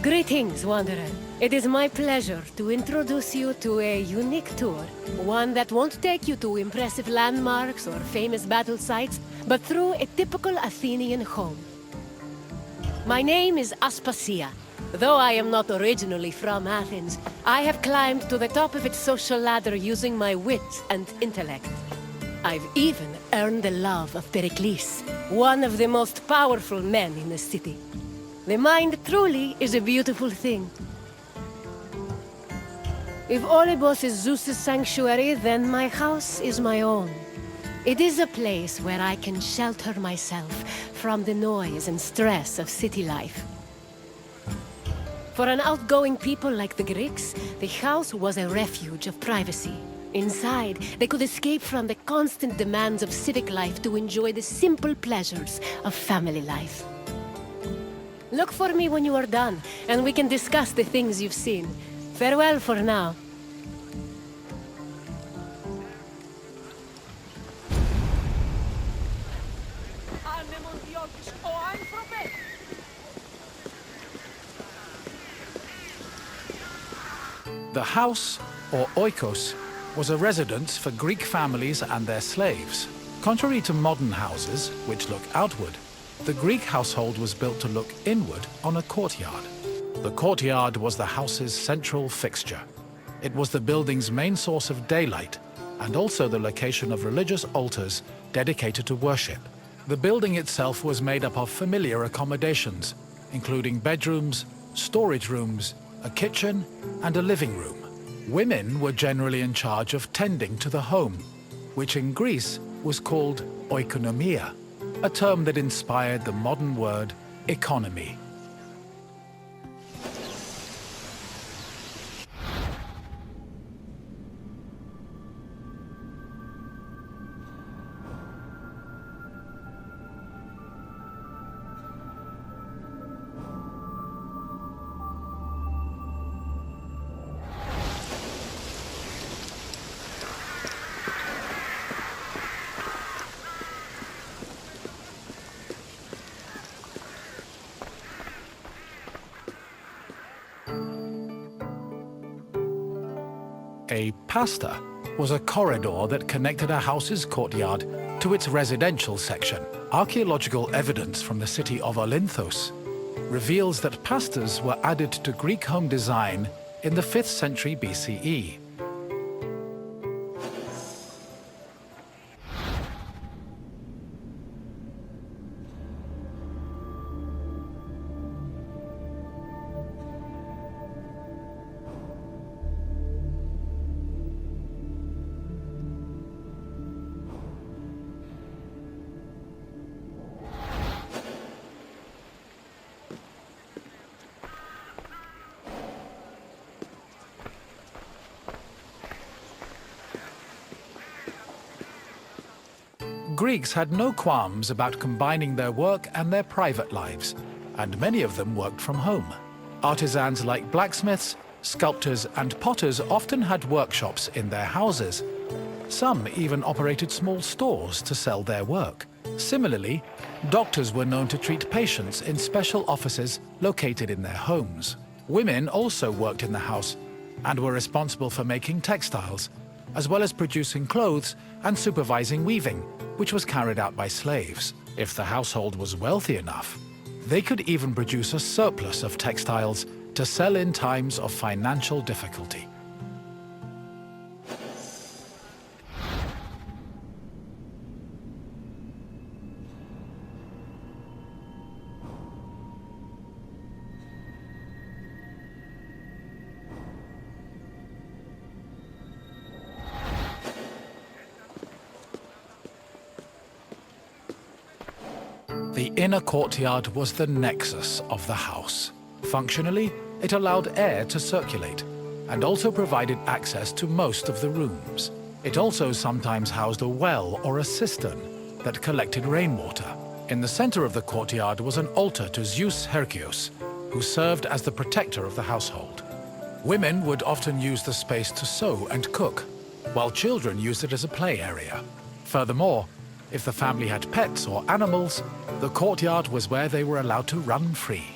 Greetings, Wanderer. It is my pleasure to introduce you to a unique tour. One that won't take you to impressive landmarks or famous battle sites, but through a typical Athenian home. My name is Aspasia. Though I am not originally from Athens, I have climbed to the top of its social ladder using my wit and intellect. I've even earned the love of Pericles, one of the most powerful men in the city. The mind truly is a beautiful thing. If Olympus is Zeus's sanctuary, then my house is my own. It is a place where I can shelter myself from the noise and stress of city life. For an outgoing people like the Greeks, the house was a refuge of privacy. Inside, they could escape from the constant demands of civic life to enjoy the simple pleasures of family life. Look for me when you are done, and we can discuss the things you've seen. Farewell for now. The house, or oikos, was a residence for Greek families and their slaves. Contrary to modern houses, which look outward, the Greek household was built to look inward on a courtyard. The courtyard was the house's central fixture. It was the building's main source of daylight, and also the location of religious altars dedicated to worship. The building itself was made up of familiar accommodations, including bedrooms, storage rooms, a kitchen, and a living room. Women were generally in charge of tending to the home, which in Greece was called oikonomia, a term that inspired the modern word economy. A pasta was a corridor that connected a house's courtyard to its residential section. Archaeological evidence from the city of Olynthos reveals that pastas were added to Greek home design in the 5th century BCE. Greeks had no qualms about combining their work and their private lives, and many of them worked from home. Artisans like blacksmiths, sculptors, and potters often had workshops in their houses. Some even operated small stores to sell their work. Similarly, doctors were known to treat patients in special offices located in their homes. Women also worked in the house and were responsible for making textiles, as well as producing clothes and supervising weaving, which was carried out by slaves. If the household was wealthy enough, they could even produce a surplus of textiles to sell in times of financial difficulty. The inner courtyard was the nexus of the house. Functionally, it allowed air to circulate and also provided access to most of the rooms. It also sometimes housed a well or a cistern that collected rainwater. In the center of the courtyard was an altar to Zeus Hercules, who served as the protector of the household. Women would often use the space to sew and cook, while children used it as a play area. Furthermore, if the family had pets or animals, the courtyard was where they were allowed to run free.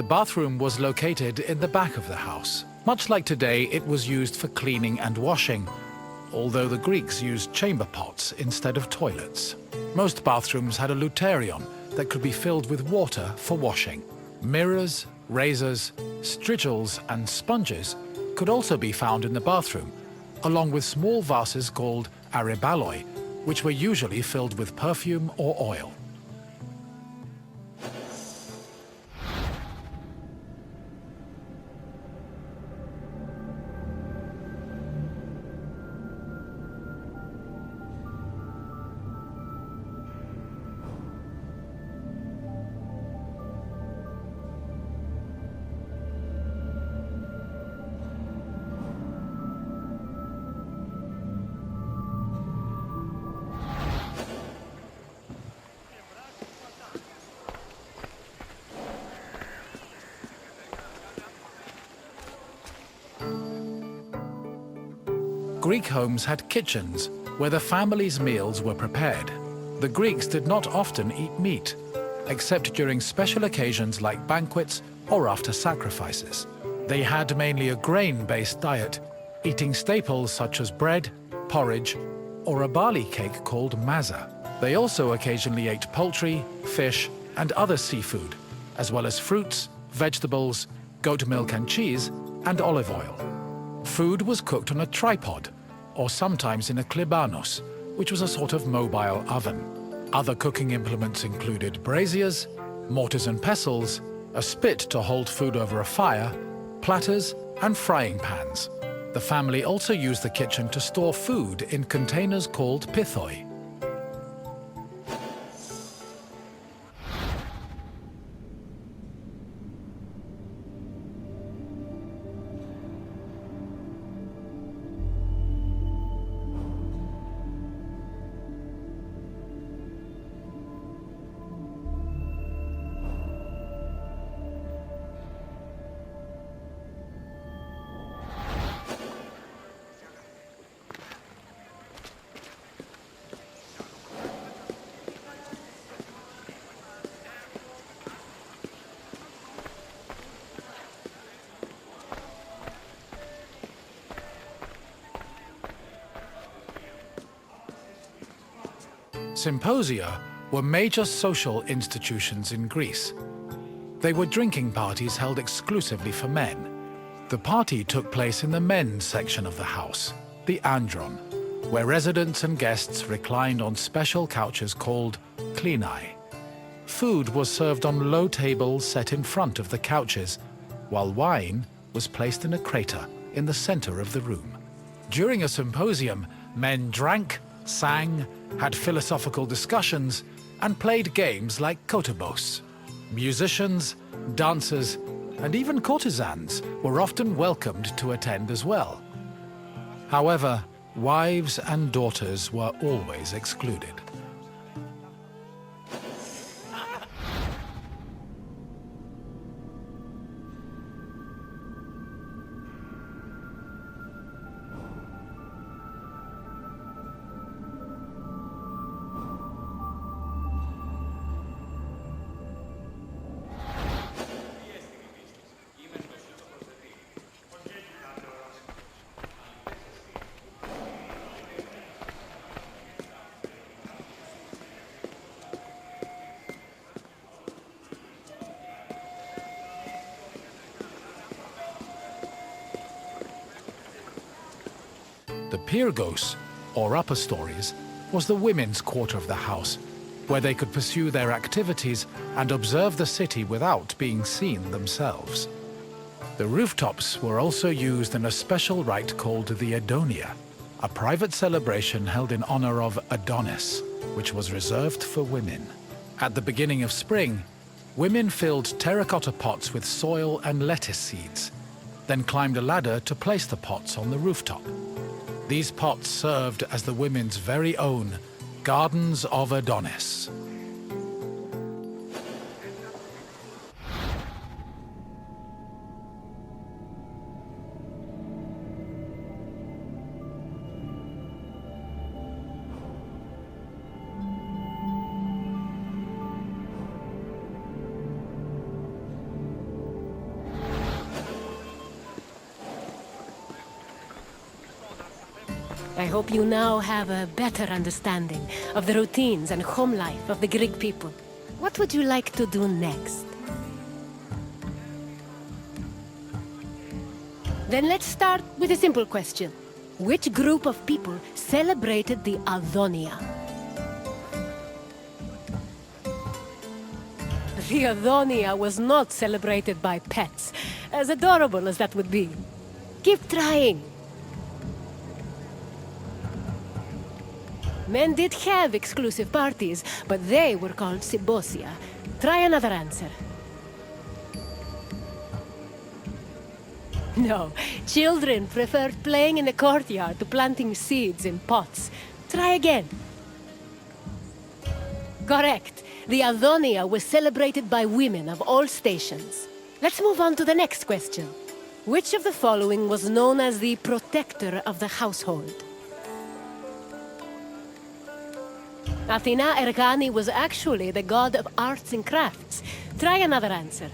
The bathroom was located in the back of the house. Much like today, it was used for cleaning and washing, although the Greeks used chamber pots instead of toilets. Most bathrooms had a luterion that could be filled with water for washing. Mirrors, razors, strigils, and sponges could also be found in the bathroom, along with small vases called arebaloi, which were usually filled with perfume or oil. Greek homes had kitchens where the family's meals were prepared. The Greeks did not often eat meat, except during special occasions like banquets or after sacrifices. They had mainly a grain-based diet, eating staples such as bread, porridge, or a barley cake called maza. They also occasionally ate poultry, fish, and other seafood, as well as fruits, vegetables, goat milk and cheese, and olive oil. Food was cooked on a tripod, or sometimes in a klibanos, which was a sort of mobile oven. Other cooking implements included braziers, mortars and pestles, a spit to hold food over a fire, platters, and frying pans. The family also used the kitchen to store food in containers called pithoi. Symposia were major social institutions in Greece. They were drinking parties held exclusively for men. The party took place in the men's section of the house, the andron, where residents and guests reclined on special couches called klinai. Food was served on low tables set in front of the couches, while wine was placed in a crater in the center of the room. During a symposium, men drank, sang, had philosophical discussions, and played games like kotobos. Musicians, dancers, and even courtesans were often welcomed to attend as well. However, wives and daughters were always excluded. The Pyrgos, or upper stories, was the women's quarter of the house, where they could pursue their activities and observe the city without being seen themselves. The rooftops were also used in a special rite called the Adonia, a private celebration held in honor of Adonis, which was reserved for women. At the beginning of spring, women filled terracotta pots with soil and lettuce seeds, then climbed a ladder to place the pots on the rooftop. These pots served as the women's very own Gardens of Adonis. I hope you now have a better understanding of the routines and home life of the Greek people. What would you like to do next? Then let's start with a simple question. Which group of people celebrated the Adonia? The Adonia was not celebrated by pets, as adorable as that would be. Keep trying. Men did have exclusive parties, but they were called symposia. Try another answer. No, children preferred playing in the courtyard to planting seeds in pots. Try again. Correct. The Adonia was celebrated by women of all stations. Let's move on to the next question. Which of the following was known as the protector of the household? Athena Ergani was actually the god of arts and crafts. Try another answer.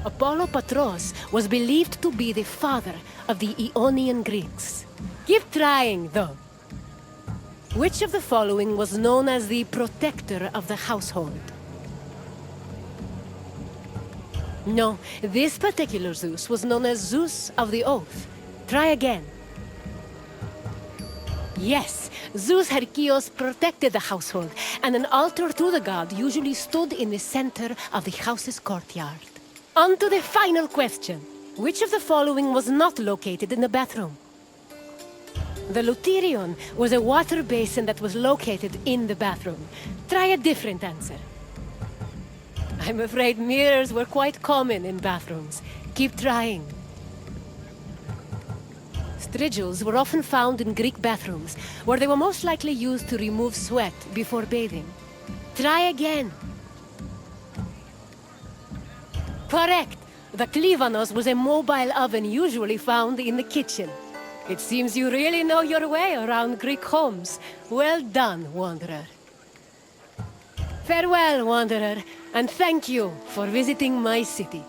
Apollo Patros was believed to be the father of the Ionian Greeks. Keep trying, though. Which of the following was known as the protector of the household? No, this particular Zeus was known as Zeus of the Oath. Try again. Yes, Zeus Herkios protected the household, and an altar to the god usually stood in the center of the house's courtyard. On to the final question. Which of the following was not located in the bathroom? The Luterion was a water basin that was located in the bathroom. Try a different answer. I'm afraid mirrors were quite common in bathrooms. Keep trying. Strigils were often found in Greek bathrooms, where they were most likely used to remove sweat before bathing. Try again. Correct! The Klivanos was a mobile oven usually found in the kitchen. It seems you really know your way around Greek homes. Well done, Wanderer. Farewell, Wanderer, and thank you for visiting my city.